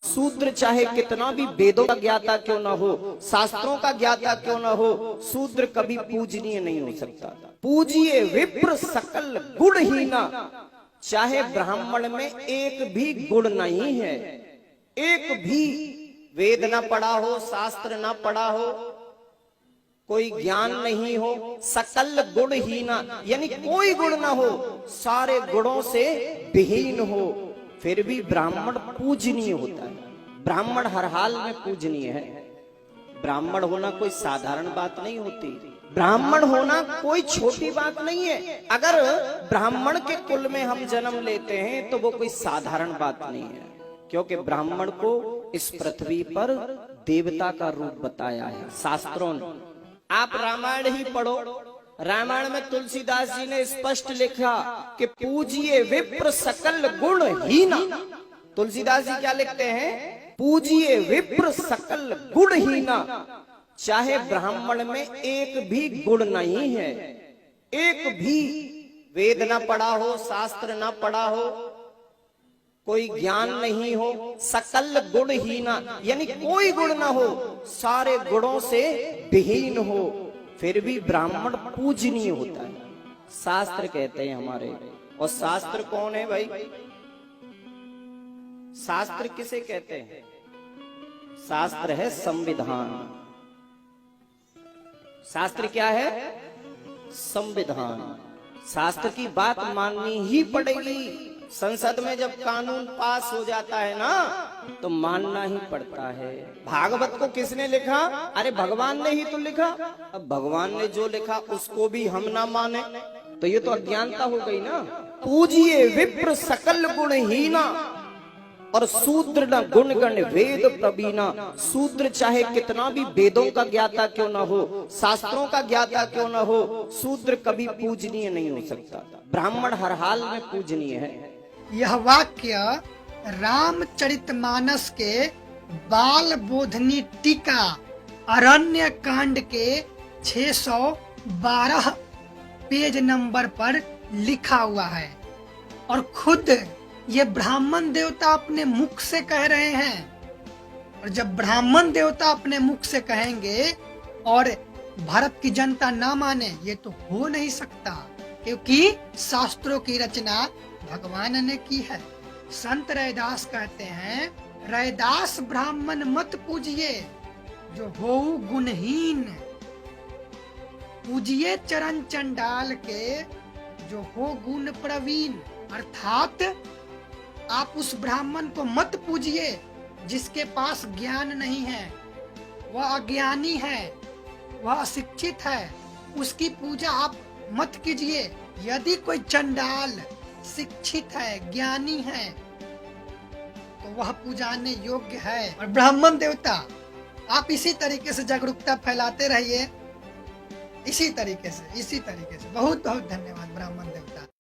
शूद्र चाहे कितना भी वेदों का ज्ञाता क्यों ना हो, शास्त्रों का ज्ञाता क्यों ना हो, शूद्र कभी पूजनीय नहीं हो सकता। पूजिए विप्र सकल गुणहीना, चाहे ब्राह्मण में एक भी गुण नहीं है, एक भी वेद ना पढ़ा हो, शास्त्र ना पढ़ा हो, कोई ज्ञान नहीं हो, सकल गुणहीना यानी कोई गुण ना हो, सारे गुणों से विहीन हो, फिर भी ब्राह्मण पूजनीय होता है। ब्राह्मण हर हाल में पूजनीय है। ब्राह्मण होना कोई साधारण बात नहीं होती, ब्राह्मण होना कोई छोटी बात नहीं है। अगर ब्राह्मण के कुल में हम जन्म लेते हैं तो वो कोई साधारण बात नहीं है, क्योंकि ब्राह्मण को इस पृथ्वी पर देवता का रूप बताया है शास्त्रों ने। आप रामायण ही पढ़ो, रामायण में तुलसीदास जी ने स्पष्ट लिखा कि पूजिए विप्र सकल गुणहीना। तुलसीदास जी क्या लिखते हैं? पूजिए विप्र सकल गुणहीना, चाहे ब्राह्मण में एक भी गुण नहीं है, एक भी वेद ना पढ़ा हो, शास्त्र ना पढ़ा हो, कोई ज्ञान नहीं हो, सकल गुणहीना यानी कोई गुण ना हो, सारे गुणों से विहीन हो, फिर भी ब्राह्मण पूजनीय होता है। शास्त्र कहते हैं हमारे। और शास्त्र कौन है भाई? शास्त्र किसे कहते हैं? शास्त्र है संविधान। शास्त्र क्या है? संविधान। शास्त्र की बात माननी ही पड़ेगी। संसद में जब कानून पास हो जाता है ना, तो मानना ही पड़ता है। भागवत को किसने लिखा? अरे भगवान ने ही तो लिखा। अब भगवान ने जो लिखा उसको भी हम ना माने तो ये तो अज्ञानता हो गई ना। पूजिए विप्र सकल गुणहीना और शूद्र न गुण गण वेद प्रवीणा। शूद्र चाहे कितना भी वेदों का ज्ञाता क्यों ना हो, शास्त्रों का ज्ञाता क्यों ना हो, शूद्र कभी पूजनीय नहीं हो सकता। ब्राह्मण हर हाल में पूजनीय है। यह वाक्य रामचरितमानस के बाल बोधनी टीका अरण्य कांड के 612 पेज नंबर पर लिखा हुआ है, और खुद ये ब्राह्मण देवता अपने मुख से कह रहे हैं। और जब ब्राह्मण देवता अपने मुख से कहेंगे और भारत की जनता ना माने, ये तो हो नहीं सकता, क्योंकि शास्त्रों की रचना भगवान ने की है। संत रैदास कहते हैं, रैदास ब्राह्मण मत पूजिए जो हो गुणहीन, पूजिए चरण चंडाल के जो हो गुण प्रवीण। अर्थात आप उस ब्राह्मण को मत पूजिए जिसके पास ज्ञान नहीं है, वह अज्ञानी है, वह अशिक्षित है, उसकी पूजा आप मत कीजिए। यदि कोई चंडाल शिक्षित है, ज्ञानी है, तो वह पूजाने योग्य है। और ब्राह्मण देवता, आप इसी तरीके से जागरूकता फैलाते रहिए, इसी तरीके से। बहुत बहुत धन्यवाद ब्राह्मण देवता।